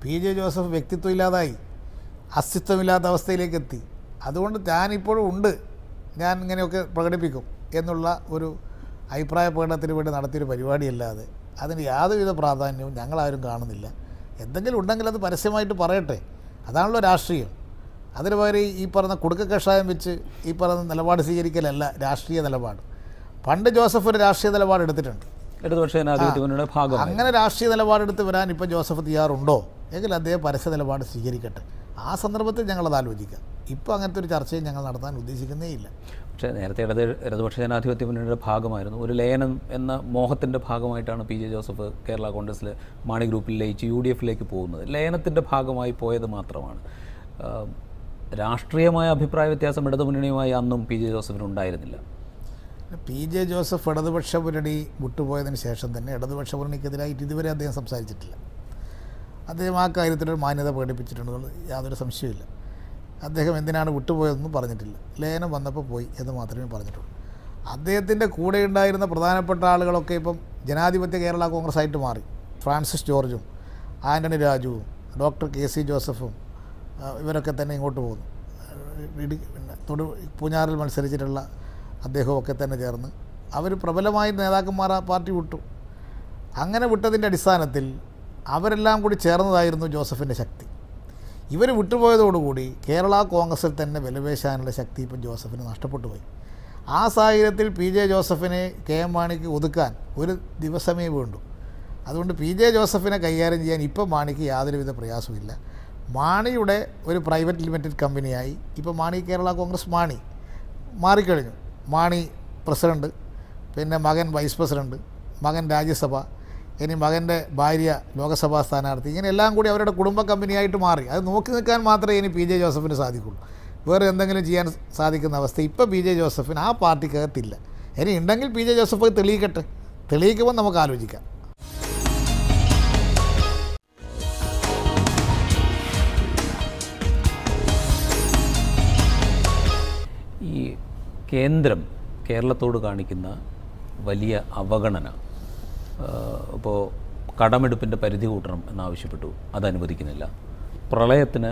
Speaker 2: PJ ജോസഫ് വ്യക്തിത്വം ഇല്ലാതായി, അസ്തിത്വമില്ലാത്ത അവസ്ഥയിലേക്ക് എത്തി. അതുകൊണ്ട് ഞാനിപ്പോഴും ഉണ്ട്, ഞാൻ ഇങ്ങനെയൊക്കെ പ്രകടിപ്പിക്കും എന്നുള്ള ഒരു അഭിപ്രായ പ്രകടനത്തിന് വേണ്ടി നടത്തിയൊരു പരിപാടിയല്ലാതെ അതിന് യാതൊരുവിധ പ്രാധാന്യവും ഞങ്ങളാരും കാണുന്നില്ല. എന്തെങ്കിലും ഉണ്ടെങ്കിൽ അത് പരസ്യമായിട്ട് പറയട്ടെ, അതാണല്ലോ രാഷ്ട്രീയം. അതിന് പകരം ഈ പറഞ്ഞ കുടുക്ക കഷായം വെച്ച് ഈ പറഞ്ഞ നിലപാട് സ്വീകരിക്കലല്ല രാഷ്ട്രീയ നിലപാട്. പണ്ട് ജോസഫ് ഒരു രാഷ്ട്രീയ നിലപാട് എടുത്തിട്ടുണ്ട്. അങ്ങനെ രാഷ്ട്രീയ നിലപാടെടുത്ത് വരാൻ ഇപ്പോൾ ജോസഫ് തയ്യാറുണ്ടോ എങ്കിൽ അദ്ദേഹം പരസ്യ നിലപാട് സ്വീകരിക്കട്ടെ. ആ സന്ദർഭത്തിൽ ഞങ്ങളത് ആലോചിക്കാം. ഇപ്പോൾ അങ്ങനത്തെ ഒരു ചർച്ചയും ഞങ്ങൾ നടത്താൻ ഉദ്ദേശിക്കുന്നേ ഇല്ല.
Speaker 1: പക്ഷേ നേരത്തെ ഇടതുപക്ഷ ജനാധിപത്യ മുന്നണിയുടെ ഭാഗമായിരുന്നു, ഒരു ലയനം എന്ന മോഹത്തിൻ്റെ ഭാഗമായിട്ടാണ് PJ ജോസഫ് കേരള കോൺഗ്രസ്സിൽ മാണി ഗ്രൂപ്പിൽ ലയിച്ച് UDFിലേക്ക് പോകുന്നത്. ലയനത്തിൻ്റെ ഭാഗമായി പോയത് മാത്രമാണ്. രാഷ്ട്രീയമായ അഭിപ്രായ വ്യത്യാസം ഇടതുമുന്നണിയുമായി അന്നും PJ ജോസഫിന് ഉണ്ടായിരുന്നില്ല.
Speaker 2: PJ ജോസഫ് ഇടതുപക്ഷ മുന്നണി വിട്ടുപോയതിന് ശേഷം തന്നെ ഇടതുപക്ഷ മുന്നണിക്കെതിരായിട്ട് ഇതുവരെ അദ്ദേഹം സംസാരിച്ചിട്ടില്ല. അദ്ദേഹം ആ കാര്യത്തിലൊരു മാന്യത പ്രകടിപ്പിച്ചിട്ടുണ്ടെന്ന് യാതൊരു സംശയമില്ല. അദ്ദേഹം എന്തിനാണ് വിട്ടുപോയതെന്നും പറഞ്ഞിട്ടില്ല. ലയനം വന്നപ്പോൾ പോയി എന്ന് മാത്രമേ പറഞ്ഞിട്ടുള്ളൂ. അദ്ദേഹത്തിൻ്റെ കൂടെ ഉണ്ടായിരുന്ന പ്രധാനപ്പെട്ട ആളുകളൊക്കെ ഇപ്പം ജനാധിപത്യ കേരള കോൺഗ്രസ് ആയിട്ട് മാറി. ഫ്രാൻസിസ് ജോർജും ആൻ്റണി രാജുവും ഡോക്ടർ KC ജോസഫും ഇവരൊക്കെ തന്നെ ഇങ്ങോട്ട് പോകുന്നു. പൂഞ്ഞാറിൽ മത്സരിച്ചിട്ടുള്ള അദ്ദേഹമൊക്കെ തന്നെ ചേർന്ന് അവർ പ്രബലമായ നേതാക്കന്മാർ ആ പാർട്ടി വിട്ടു. അങ്ങനെ വിട്ടതിൻ്റെ അടിസ്ഥാനത്തിൽ അവരെല്ലാം കൂടി ചേർന്നതായിരുന്നു ജോസഫിൻ്റെ ശക്തി. ഇവർ വിട്ടുപോയതോടുകൂടി കേരള കോൺഗ്രസിൽ തന്നെ വിലപേശാനുള്ള ശക്തി ഇപ്പം ജോസഫിന് നഷ്ടപ്പെട്ടു പോയി. ആ സാഹചര്യത്തിൽ PJ ജോസഫിനെ KM മാണിക്ക് ഒതുക്കാൻ ഒരു ദിവസമേ വേണ്ടൂ. അതുകൊണ്ട് PJ ജോസഫിനെ കൈകാര്യം ചെയ്യാൻ ഇപ്പം മാണിക്ക് യാതൊരുവിധ പ്രയാസമില്ല. മാണിയുടെ ഒരു പ്രൈവറ്റ് ലിമിറ്റഡ് കമ്പനിയായി ഇപ്പോൾ മാണി കേരള കോൺഗ്രസ് മാറിക്കഴിഞ്ഞു. മാണി പ്രസിഡൻറ്റ്, പിന്നെ മകൻ വൈസ് പ്രസിഡൻറ്റ്, മകൻ രാജ്യസഭ, ഇനി മകൻ്റെ ഭാര്യ ലോകസഭാ സ്ഥാനാർത്ഥി, ഇങ്ങനെ എല്ലാം കൂടി അവരുടെ കുടുംബ കമ്പനിയായിട്ട് മാറി. അത് നോക്കി നിൽക്കാൻ മാത്രമേ ഇനി PJ ജോസഫിന് സാധിക്കുള്ളൂ. വേറെ എന്തെങ്കിലും ചെയ്യാൻ സാധിക്കുന്ന അവസ്ഥ ഇപ്പോൾ PJ ജോസഫിന് ആ പാർട്ടിക്കകത്തില്ല. ഇനി ഉണ്ടെങ്കിൽ PJ ജോസഫ് തെളിയിക്കട്ടെ, തെളിയിക്കുമ്പോൾ നമുക്ക് ആലോചിക്കാം.
Speaker 1: ഈ കേന്ദ്രം കേരളത്തോട് കാണിക്കുന്ന വലിയ അവഗണന, ഇപ്പോൾ കടമെടുപ്പിൻ്റെ പരിധി കൂട്ടണം എന്നാവശ്യപ്പെട്ടു, അത് അനുവദിക്കുന്നില്ല. പ്രളയത്തിന്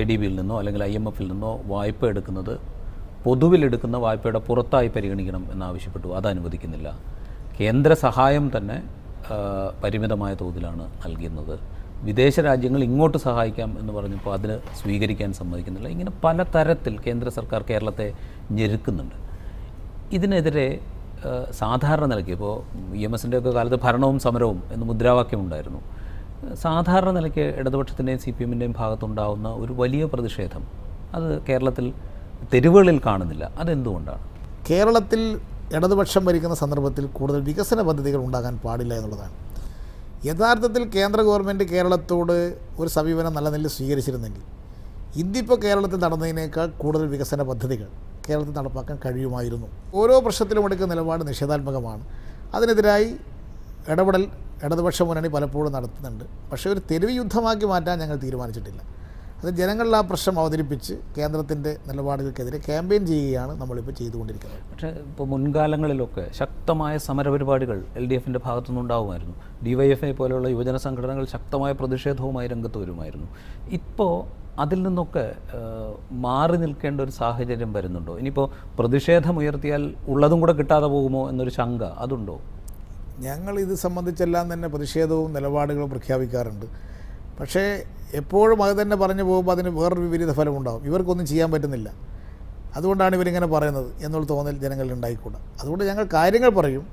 Speaker 1: ADBയിൽ നിന്നോ അല്ലെങ്കിൽ IMFൽ നിന്നോ വായ്പ എടുക്കുന്നത് പൊതുവിലെടുക്കുന്ന വായ്പയുടെ പുറത്തായി പരിഗണിക്കണം എന്നാവശ്യപ്പെട്ടു, അത് അനുവദിക്കുന്നില്ല. കേന്ദ്ര സഹായം തന്നെ പരിമിതമായ തോതിലാണ് നൽകുന്നത്. വിദേശ രാജ്യങ്ങൾ ഇങ്ങോട്ട് സഹായിക്കാം എന്ന് പറഞ്ഞപ്പോൾ അതിന് സ്വീകരിക്കാൻ സമ്മതിക്കുന്നില്ല. ഇങ്ങനെ പല തരത്തിൽ കേന്ദ്ര സർക്കാർ കേരളത്തെ ഞെരുക്കുന്നുണ്ട്. ഇതിനെതിരെ സാധാരണ നിലയ്ക്ക് ഇപ്പോൾ EMSൻ്റെ ഒക്കെ കാലത്ത് ഭരണവും സമരവും എന്ന് മുദ്രാവാക്യം ഉണ്ടായിരുന്നു. സാധാരണ നിലയ്ക്ക് ഇടതുപക്ഷത്തിൻ്റെയും CPM-ൻ്റെയും ഭാഗത്തുണ്ടാകുന്ന ഒരു വലിയ പ്രതിഷേധം അത് കേരളത്തിൽ തെരുവുകളിൽ കാണുന്നില്ല. അതെന്തുകൊണ്ടാണ്?
Speaker 2: കേരളത്തിൽ ഇടതുപക്ഷം ഭരിക്കുന്ന സന്ദർഭത്തിൽ കൂടുതൽ വികസന പദ്ധതികൾ ഉണ്ടാകാൻ പാടില്ല എന്നുള്ളതാണ്. യഥാർത്ഥത്തിൽ കേന്ദ്ര ഗവൺമെൻറ് കേരളത്തോട് ഒരു സമീപനം നല്ല നിലയിൽ സ്വീകരിച്ചിരുന്നെങ്കിൽ ഇന്നിപ്പോൾ കേരളത്തിൽ നടന്നതിനേക്കാൾ കൂടുതൽ വികസന പദ്ധതികൾ കേരളത്തിൽ നടപ്പാക്കാൻ കഴിയുമായിരുന്നു. ഓരോ പ്രശ്നത്തിലും എടുക്കുന്ന നിലപാട് നിഷേധാത്മകമാണ്. അതിനെതിരായി ഇടപെടൽ ഇടതുപക്ഷ മുന്നണി പലപ്പോഴും നടത്തുന്നുണ്ട്. പക്ഷേ ഒരു തെരുവ് യുദ്ധമാക്കി മാറ്റാൻ ഞങ്ങൾ തീരുമാനിച്ചിട്ടില്ല. അത് ജനങ്ങളിൽ ആ പ്രശ്നം അവതരിപ്പിച്ച് കേന്ദ്രത്തിൻ്റെ നിലപാടുകൾക്കെതിരെ ക്യാമ്പയിൻ ചെയ്യുകയാണ് നമ്മളിപ്പോൾ ചെയ്തുകൊണ്ടിരിക്കുന്നത്.
Speaker 1: പക്ഷേ ഇപ്പോൾ മുൻകാലങ്ങളിലൊക്കെ ശക്തമായ സമരപരിപാടികൾ LDFൻ്റെ ഭാഗത്തുനിന്നുണ്ടാവുമായിരുന്നു. DYFI പോലെയുള്ള യുവജന സംഘടനകൾ ശക്തമായ പ്രതിഷേധവുമായി രംഗത്ത് വരുമായിരുന്നു. ഇപ്പോൾ അതിൽ നിന്നൊക്കെ മാറി നിൽക്കേണ്ട ഒരു സാഹചര്യം വരുന്നുണ്ടോ? ഇനിയിപ്പോൾ പ്രതിഷേധമുയർത്തിയാൽ ഉള്ളതും കൂടെ കിട്ടാതെ പോകുമോ എന്നൊരു ശങ്ക അതുണ്ടോ?
Speaker 2: ഞങ്ങൾ ഇത് സംബന്ധിച്ചെല്ലാം തന്നെ പ്രതിഷേധവും നിലപാടുകളും പ്രഖ്യാപിക്കാറുണ്ട്. പക്ഷേ എപ്പോഴും അത് തന്നെ പറഞ്ഞു പോകുമ്പോൾ അതിന് വേറൊരു വിപരീത ഫലമുണ്ടാകും. ഇവർക്കൊന്നും ചെയ്യാൻ പറ്റുന്നില്ല, അതുകൊണ്ടാണ് ഇവരിങ്ങനെ പറയുന്നത് എന്നുള്ള തോന്നൽ ജനങ്ങളിൽ ഉണ്ടായിക്കൂടാ. അതുകൊണ്ട് ഞങ്ങൾ കാര്യങ്ങൾ പറയും.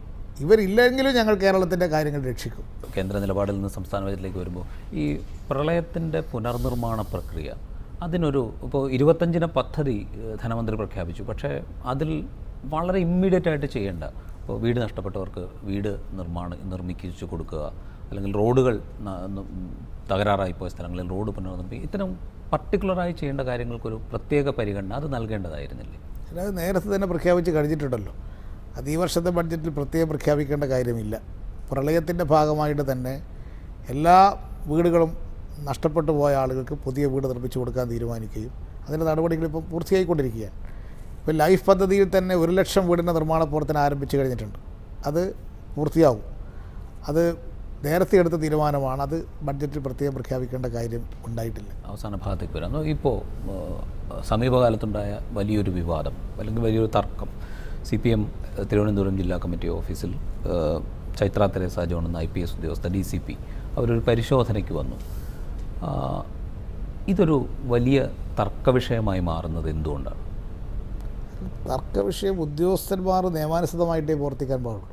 Speaker 2: ഇവരില്ലെങ്കിലും ഞങ്ങൾ കേരളത്തിൻ്റെ കാര്യങ്ങൾ രക്ഷിക്കും.
Speaker 1: കേന്ദ്ര നിലപാടിൽ നിന്ന് സംസ്ഥാന ബജറ്റിലേക്ക് വരുമ്പോൾ ഈ പ്രളയത്തിൻ്റെ പുനർനിർമ്മാണ പ്രക്രിയ അതിനൊരു ഇപ്പോൾ 25-ന് പദ്ധതി ധനമന്ത്രി പ്രഖ്യാപിച്ചു. പക്ഷേ അതിൽ വളരെ ഇമ്മീഡിയറ്റായിട്ട് ചെയ്യേണ്ട, ഇപ്പോൾ വീട് നഷ്ടപ്പെട്ടവർക്ക് വീട് നിർമ്മിച്ചു കൊടുക്കുക, അല്ലെങ്കിൽ റോഡുകൾ തകരാറായിപ്പോയ സ്ഥലങ്ങളിൽ റോഡ് പുനർനിർമ്മിക്കുക, ഇത്തരം പർട്ടിക്കുലറായി ചെയ്യേണ്ട കാര്യങ്ങൾക്കൊരു പ്രത്യേക പരിഗണന അത് നൽകേണ്ടതായിരുന്നില്ലേ?
Speaker 2: അതായത് നേരത്തെ തന്നെ പ്രഖ്യാപിച്ച് കഴിഞ്ഞിട്ടുണ്ടല്ലോ. അത് ഈ വർഷത്തെ ബഡ്ജറ്റിൽ പ്രത്യേകം പ്രഖ്യാപിക്കേണ്ട കാര്യമില്ല. പ്രളയത്തിൻ്റെ ഭാഗമായിട്ട് തന്നെ എല്ലാ വീടുകളും നഷ്ടപ്പെട്ടു പോയ ആളുകൾക്ക് പുതിയ വീട് നിർമ്മിച്ചു കൊടുക്കാൻ തീരുമാനിക്കുകയും അതിൻ്റെ നടപടികൾ ഇപ്പോൾ പൂർത്തിയായിക്കൊണ്ടിരിക്കുകയാണ്. ഇപ്പോൾ ലൈഫ് പദ്ധതിയിൽ തന്നെ 1 ലക്ഷം വീടിൻ്റെ നിർമ്മാണ പ്രവർത്തനം ആരംഭിച്ചു കഴിഞ്ഞിട്ടുണ്ട്. അത് പൂർത്തിയാവും. അത് നേരത്തെ എടുത്ത തീരുമാനമാണ്. അത് ബഡ്ജറ്റിൽ പ്രത്യേകം പ്രഖ്യാപിക്കേണ്ട കാര്യം ഉണ്ടായിട്ടില്ല.
Speaker 1: അവസാന ഭാഗത്തേക്ക് വരാം. ഇപ്പോൾ സമീപകാലത്തുണ്ടായ വലിയൊരു വിവാദം അല്ലെങ്കിൽ വലിയൊരു തർക്കം CPM തിരുവനന്തപുരം ജില്ലാ കമ്മിറ്റി ഓഫീസിൽ ചൈത്ര തെരേസ ജോൺ എന്ന IPS ഉദ്യോഗസ്ഥ DCP അവരൊരു പരിശോധനയ്ക്ക് വന്നു. ഇതൊരു വലിയ തർക്കവിഷയമായി മാറുന്നത് എന്തുകൊണ്ടാണ്?
Speaker 2: തർക്കവിഷയം ഉദ്യോഗസ്ഥന്മാർ നിയമാനുസൃതമായിട്ടേ പ്രവർത്തിക്കാൻ പാടുള്ളൂ.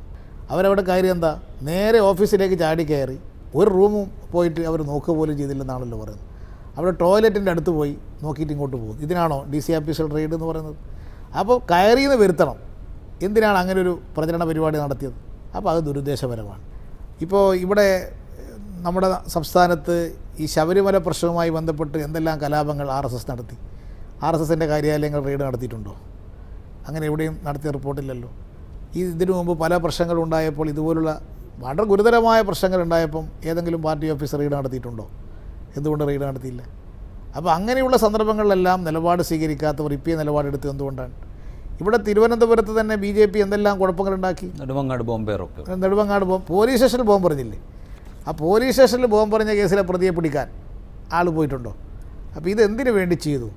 Speaker 2: അവരവിടെ കാര്യം എന്താ, നേരെ ഓഫീസിലേക്ക് ചാടി കയറി ഒരു റൂമും പോയിട്ട് അവർ നോക്കുക പോലും ചെയ്തില്ലെന്നാണല്ലോ പറയുന്നത്. അവിടെ ടോയ്ലറ്റിൻ്റെ അടുത്ത് പോയി നോക്കിയിട്ട് ഇങ്ങോട്ട് പോകും. ഇതിനാണോ DC ഓഫീസിൽ റെയ്ഡ് എന്ന് പറയുന്നത്? അപ്പോൾ കയറിയെന്ന് വരുത്തണം. എന്തിനാണ് അങ്ങനെ ഒരു പ്രചരണ പരിപാടി നടത്തിയത്? അപ്പോൾ അത് ദുരുദ്ദേശപരമാണ്. ഇപ്പോൾ ഇവിടെ നമ്മുടെ സംസ്ഥാനത്ത് ഈ ശബരിമല പ്രശ്നവുമായി ബന്ധപ്പെട്ട് എന്തെല്ലാം കലാപങ്ങൾ RSS നടത്തി? RSSൻ്റെ കാര്യാലയങ്ങൾ റെയ്ഡ് നടത്തിയിട്ടുണ്ടോ? അങ്ങനെ എവിടെയും നടത്തിയ റിപ്പോർട്ടില്ലല്ലോ. ഇതിനു മുമ്പ് പല പ്രശ്നങ്ങളുണ്ടായപ്പോൾ, ഇതുപോലുള്ള വളരെ ഗുരുതരമായ പ്രശ്നങ്ങളുണ്ടായപ്പം ഏതെങ്കിലും പാർട്ടി ഓഫീസ് റെയ്ഡ് നടത്തിയിട്ടുണ്ടോ? എന്തുകൊണ്ട് റെയ്ഡ് നടത്തിയില്ല? അപ്പോൾ അങ്ങനെയുള്ള സന്ദർഭങ്ങളിലെല്ലാം നിലപാട് സ്വീകരിക്കാത്തവർ ഇപ്പോൾ നിലപാടെടുത്ത് എന്തുകൊണ്ടാണ്? ഇവിടെ തിരുവനന്തപുരത്ത് തന്നെ BJP എന്തെല്ലാം കുഴപ്പങ്ങളുണ്ടാക്കി.
Speaker 1: നെടുമങ്ങാട്
Speaker 2: പോലീസ് സ്റ്റേഷനിൽ ബോംബ് പറഞ്ഞില്ലേ? ആ പോലീസ് സ്റ്റേഷനിൽ ബോംബ് പറഞ്ഞ കേസിലെ പ്രതിയെ പിടിക്കാൻ ആൾ പോയിട്ടുണ്ടോ? അപ്പോൾ ഇത് എന്തിനു വേണ്ടി ചെയ്തു?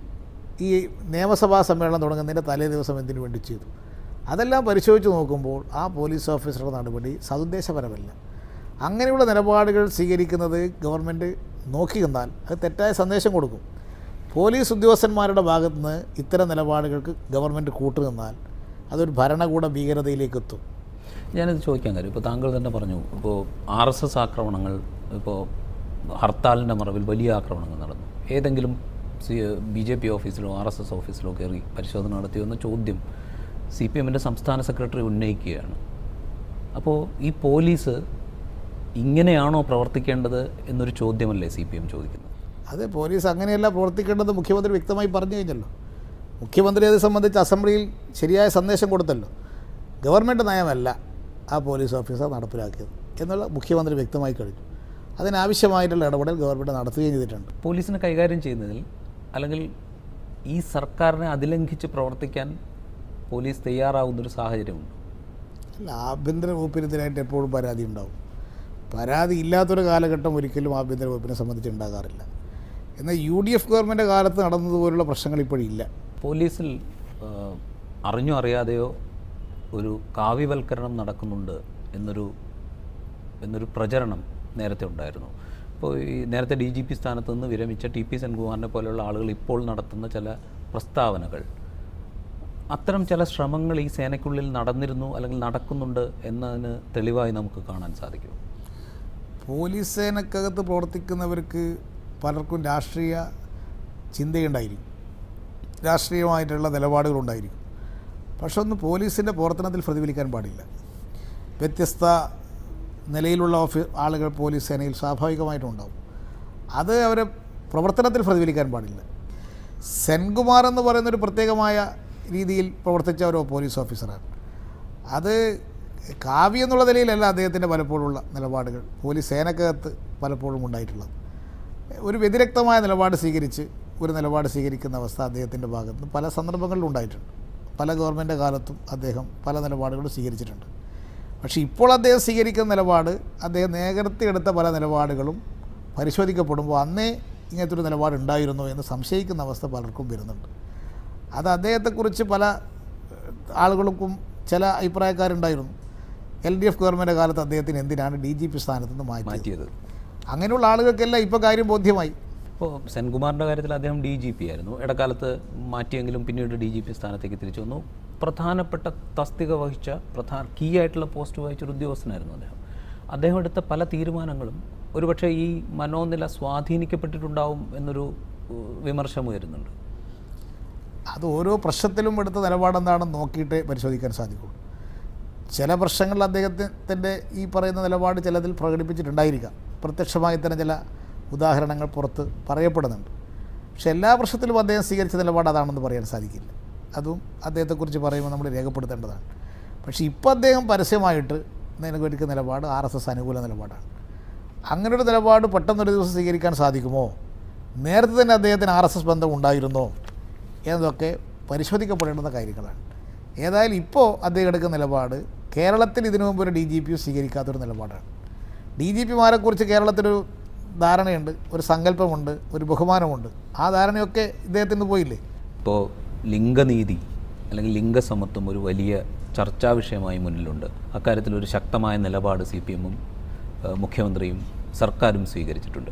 Speaker 2: ഈ നിയമസഭാ സമ്മേളനം തുടങ്ങുന്നതിൻ്റെ തലേ ദിവസം എന്തിനു വേണ്ടി ചെയ്തു? അതെല്ലാം പരിശോധിച്ച് നോക്കുമ്പോൾ ആ പോലീസ് ഓഫീസറുടെ നടപടി സതുദ്ദേശപരമല്ല. അങ്ങനെയുള്ള നിലപാടുകൾ സ്വീകരിക്കുന്നത് ഗവൺമെൻറ് നോക്കി നിന്നാൽ അത് തെറ്റായ സന്ദേശം കൊടുക്കും. പോലീസ് ഉദ്യോഗസ്ഥന്മാരുടെ ഭാഗത്തു നിന്ന് ഇത്തരം നിലപാടുകൾക്ക് ഗവൺമെൻറ് കൂട്ടുനിന്നാൽ അതൊരു ഭരണകൂട ഭീകരതയിലേക്ക് എത്തും.
Speaker 1: ഞാനിത് ചോദിക്കാൻ കാര്യം, ഇപ്പോൾ താങ്കൾ തന്നെ പറഞ്ഞു, ഇപ്പോൾ RSS ആക്രമണങ്ങൾ, ഇപ്പോൾ ഹർത്താലിൻ്റെ മറവിൽ വലിയ ആക്രമണങ്ങൾ നടന്നു. ഏതെങ്കിലും BJP ഓഫീസിലോ RSS ഓഫീസിലോ കയറി പരിശോധന നടത്തിയെന്ന ചോദ്യം CPMൻ്റെ സംസ്ഥാന സെക്രട്ടറി ഉന്നയിക്കുകയാണ്. അപ്പോൾ ഈ പോലീസ് ഇങ്ങനെയാണോ പ്രവർത്തിക്കേണ്ടത് എന്നൊരു ചോദ്യമല്ലേ CPM ചോദിക്കുന്നത്?
Speaker 2: അത് പോലീസ് അങ്ങനെയല്ല പ്രവർത്തിക്കേണ്ടത് മുഖ്യമന്ത്രി വ്യക്തമായി പറഞ്ഞു കഴിഞ്ഞല്ലോ. മുഖ്യമന്ത്രി അത് സംബന്ധിച്ച് അസംബ്ലിയിൽ ശരിയായ സന്ദേശം കൊടുത്തല്ലോ. ഗവൺമെൻറ് നയമല്ല ആ പോലീസ് ഓഫീസർ നടപ്പിലാക്കിയത് എന്നുള്ള മുഖ്യമന്ത്രി വ്യക്തമായി കഴിഞ്ഞു. അതിനാവശ്യമായിട്ടുള്ള ഇടപെടൽ ഗവൺമെൻറ് നടത്തുകയും ചെയ്തിട്ടുണ്ട്.
Speaker 1: പോലീസിനെ കൈകാര്യം ചെയ്യുന്നതിൽ അല്ലെങ്കിൽ ഈ സർക്കാരിനെ അതിലംഘിച്ച് പ്രവർത്തിക്കാൻ പോലീസ് തയ്യാറാവുന്നൊരു സാഹചര്യമുണ്ട്.
Speaker 2: അല്ല, ആഭ്യന്തര വകുപ്പിനെതിരായിട്ട് എപ്പോഴും പരാതി ഉണ്ടാവും. പരാതി ഇല്ലാത്തൊരു കാലഘട്ടം ഒരിക്കലും ആഭ്യന്തര വകുപ്പിനെ സംബന്ധിച്ച് ഉണ്ടാകാറില്ല. എന്നാൽ UDF ഗവൺമെൻറ് കാലത്ത് നടന്നതുപോലുള്ള പ്രശ്നങ്ങൾ ഇപ്പോഴില്ല.
Speaker 1: പോലീസിൽ അറിഞ്ഞോ അറിയാതെയോ ഒരു കാവ്യവൽക്കരണം നടക്കുന്നുണ്ട് എന്നൊരു പ്രചരണം നേരത്തെ ഉണ്ടായിരുന്നു. ഇപ്പോൾ ഈ നേരത്തെ DGP സ്ഥാനത്ത് നിന്ന് വിരമിച്ച TP സെൻകുമാറിനെ പോലെയുള്ള ആളുകൾ ഇപ്പോൾ നടത്തുന്ന ചില പ്രസ്താവനകൾ, അത്തരം ചില ശ്രമങ്ങൾ ഈ സേനയ്ക്കുള്ളിൽ നടന്നിരുന്നു അല്ലെങ്കിൽ നടക്കുന്നുണ്ട് എന്നതിന് തെളിവായി നമുക്ക് കാണാൻ സാധിക്കും.
Speaker 2: പോലീസ് സേനക്കകത്ത് പ്രവർത്തിക്കുന്നവർക്ക് പലർക്കും രാഷ്ട്രീയ ചിന്തയുണ്ടായിരിക്കും, രാഷ്ട്രീയമായിട്ടുള്ള നിലപാടുകളുണ്ടായിരിക്കും. പക്ഷെ ഒന്ന് പോലീസിൻ്റെ പ്രവർത്തനത്തിൽ പ്രതിഫലിക്കാൻ പാടില്ല. വ്യത്യസ്ത നിലയിലുള്ള ആളുകൾ പോലീസ് സേനയിൽ സ്വാഭാവികമായിട്ടും ഉണ്ടാവും. അത് അവരെ പ്രവർത്തനത്തിൽ പ്രതിഫലിക്കാൻ പാടില്ല. സെൻകുമാർ എന്ന് പറയുന്നൊരു പ്രത്യേകമായ രീതിയിൽ പ്രവർത്തിച്ച ഒരു പോലീസ് ഓഫീസറാണ്. അത് കാവ്യ എന്നുള്ള നിലയിലല്ല അദ്ദേഹത്തിൻ്റെ പലപ്പോഴുള്ള നിലപാടുകൾ പോലീസ് സേനക്കകത്ത് പലപ്പോഴും ഉണ്ടായിട്ടുള്ളത്. ഒരു വ്യതിരക്തമായ നിലപാട് സ്വീകരിക്കുന്ന അവസ്ഥ അദ്ദേഹത്തിൻ്റെ ഭാഗത്ത് നിന്ന് പല സന്ദർഭങ്ങളിലും ഉണ്ടായിട്ടുണ്ട്. പല ഗവൺമെൻറ് കാലത്തും അദ്ദേഹം പല നിലപാടുകളും സ്വീകരിച്ചിട്ടുണ്ട്. പക്ഷേ ഇപ്പോൾ അദ്ദേഹം സ്വീകരിക്കുന്ന നിലപാട്, അദ്ദേഹം നേരത്തെ എടുത്ത പല നിലപാടുകളും പരിശോധിക്കപ്പെടുമ്പോൾ അന്നേ ഇങ്ങനത്തെ ഒരു നിലപാടുണ്ടായിരുന്നോ എന്ന് സംശയിക്കുന്ന അവസ്ഥ പലർക്കും വരുന്നുണ്ട്. അത് അദ്ദേഹത്തെക്കുറിച്ച് പല ആളുകൾക്കും ചില അഭിപ്രായക്കാരുണ്ടായിരുന്നു. LDF ഗവൺമെൻറ് കാലത്ത് അദ്ദേഹത്തിന് എന്തിനാണ് DGP സ്ഥാനത്ത് നിന്ന് മാറ്റിയത്? അങ്ങനെയുള്ള ആളുകൾക്കെല്ലാം ഇപ്പോൾ കാര്യം ബോധ്യമായി.
Speaker 1: ഇപ്പോൾ സെൻകുമാറിൻ്റെ കാര്യത്തിൽ അദ്ദേഹം DGP ആയിരുന്നു, ഇടക്കാലത്ത് മാറ്റിയെങ്കിലും പിന്നീട് DGP സ്ഥാനത്തേക്ക് തിരിച്ചു വന്നു. പ്രധാനപ്പെട്ട തസ്തിക വഹിച്ച കീ ആയിട്ടുള്ള പോസ്റ്റ് വഹിച്ചൊരു ഉദ്യോഗസ്ഥനായിരുന്നു അദ്ദേഹം എടുത്ത പല തീരുമാനങ്ങളും ഒരുപക്ഷെ ഈ മനോനില സ്വാധീനിക്കപ്പെട്ടിട്ടുണ്ടാവും എന്നൊരു വിമർശനം ഉയരുന്നുണ്ട്.
Speaker 2: അത് ഓരോ പ്രശ്നത്തിലും എടുത്ത നിലപാടെന്താണെന്ന് നോക്കിയിട്ടേ പരിശോധിക്കാൻ സാധിക്കുള്ളൂ. ചില പ്രശ്നങ്ങളിൽ അദ്ദേഹത്തിൻ്റെ ഈ പറയുന്ന നിലപാട് ചിലതിൽ പ്രകടിപ്പിച്ചിട്ടുണ്ടായിരിക്കാം. പ്രത്യക്ഷമായി തന്നെ ചില ഉദാഹരണങ്ങൾ പുറത്ത് പറയപ്പെടുന്നുണ്ട്. പക്ഷെ എല്ലാ പ്രശ്നത്തിലും അദ്ദേഹം സ്വീകരിച്ച നിലപാട് അതാണെന്ന് പറയാൻ സാധിക്കില്ല. അതും അദ്ദേഹത്തെക്കുറിച്ച് പറയുമ്പോൾ നമ്മൾ രേഖപ്പെടുത്തേണ്ടതാണ്. പക്ഷേ ഇപ്പോൾ അദ്ദേഹം പരസ്യമായിട്ട് നിലകൊടുക്കുന്ന നിലപാട് RSS അനുകൂല നിലപാടാണ്. അങ്ങനൊരു നിലപാട് പെട്ടെന്നൊരു ദിവസം സ്വീകരിക്കാൻ സാധിക്കുമോ? നേരത്തെ തന്നെ അദ്ദേഹത്തിന് RSS ബന്ധം ഉണ്ടായിരുന്നോ എന്നതൊക്കെ പരിശോധിക്കപ്പെടേണ്ടുന്ന കാര്യങ്ങളാണ്. ഏതായാലും ഇപ്പോൾ അദ്ദേഹം എടുക്കുന്ന നിലപാട് കേരളത്തിൽ ഇതിനു മുമ്പ് ഒരു DGP സ്വീകരിക്കാത്തൊരു നിലപാടാണ്. DGPമാരെക്കുറിച്ച് കേരളത്തിലൊരു ധാരണയുണ്ട്, ഒരു സങ്കല്പമുണ്ട്, ഒരു ബഹുമാനമുണ്ട്. ആ ധാരണയൊക്കെ ഇദ്ദേഹത്തിന് പോയില്ലേ?
Speaker 1: ഇപ്പോൾ ലിംഗനീതി അല്ലെങ്കിൽ ലിംഗസമത്വം ഒരു വലിയ ചർച്ചാ വിഷയമായി മുന്നിലുണ്ട്. അക്കാര്യത്തിലൊരു ശക്തമായ നിലപാട് CPM-ഉം മുഖ്യമന്ത്രിയും സർക്കാരും സ്വീകരിച്ചിട്ടുണ്ട്.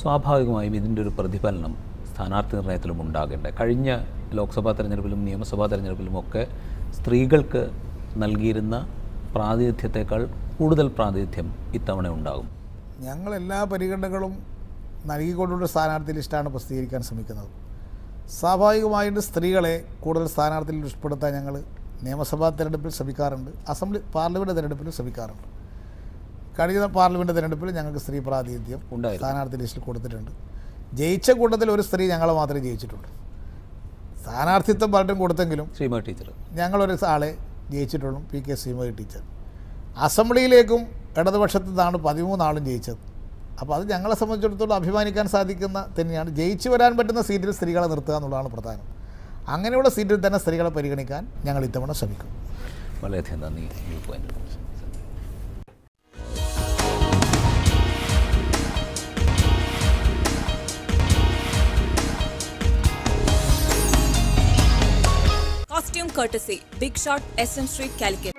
Speaker 1: സ്വാഭാവികമായും ഇതിൻ്റെ ഒരു പ്രതിഫലനം സ്ഥാനാർത്ഥി നിർണയത്തിലും ഉണ്ടാകേണ്ടത്. കഴിഞ്ഞ ലോക്സഭാ തെരഞ്ഞെടുപ്പിലും നിയമസഭാ തെരഞ്ഞെടുപ്പിലും ഒക്കെ സ്ത്രീകൾക്ക് നൽകിയിരുന്ന പ്രാതിനിധ്യത്തെക്കാൾ കൂടുതൽ പ്രാതിനിധ്യം ഇത്തവണ ഉണ്ടാകും.
Speaker 2: ഞങ്ങളെല്ലാ പരിഗണനകളും നൽകിക്കൊണ്ടുള്ള സ്ഥാനാർത്ഥി ലിസ്റ്റാണ് പ്രസിദ്ധീകരിക്കാൻ ശ്രമിക്കുന്നത്. സ്വാഭാവികമായിട്ട് സ്ത്രീകളെ കൂടുതൽ സ്ഥാനാർത്ഥിയിൽ ഉൾപ്പെടുത്താൻ ഞങ്ങൾ നിയമസഭാ തെരഞ്ഞെടുപ്പിൽ ശ്രമിക്കാറുണ്ട്, പാർലമെൻറ്റ് തെരഞ്ഞെടുപ്പിൽ ശ്രമിക്കാറുണ്ട്. കഴിഞ്ഞ പാർലമെൻറ്റ് തെരഞ്ഞെടുപ്പിൽ ഞങ്ങൾക്ക് സ്ത്രീ പ്രാതിനിധ്യം സ്ഥാനാർത്ഥി ലിസ്റ്റിൽ കൊടുത്തിട്ടുണ്ട്. ജയിച്ച കൂട്ടത്തിൽ ഒരു സ്ത്രീ ഞങ്ങളെ മാത്രമേ ജയിച്ചിട്ടുള്ളൂ. സ്ഥാനാർത്ഥിത്വം പലരും കൊടുത്തെങ്കിലും
Speaker 1: ശ്രീമതി ടീച്ചർ
Speaker 2: ഞങ്ങളൊരു ആളെ ജയിച്ചിട്ടുള്ളൂ, PK ശ്രീമതി ടീച്ചർ. അസംബ്ലിയിലേക്കും ഇടതുപക്ഷത്തു നിന്നാണ് 13 ആളും ജയിച്ചത്. അപ്പോൾ അത് ഞങ്ങളെ സംബന്ധിച്ചിടത്തോളം അഭിമാനിക്കാൻ സാധിക്കുന്ന തന്നെയാണ്. ജയിച്ചു വരാൻ പറ്റുന്ന സീറ്റിൽ സ്ത്രീകളെ നിർത്തുക എന്നുള്ളതാണ് പ്രധാനം. അങ്ങനെയുള്ള സീറ്റിൽ തന്നെ സ്ത്രീകളെ പരിഗണിക്കാൻ ഞങ്ങൾ ഇത്തവണ ശ്രമിക്കും.
Speaker 1: വളരെയധികം നന്ദി.
Speaker 3: Costume courtesy, Big Shot, SM Street, Calicut.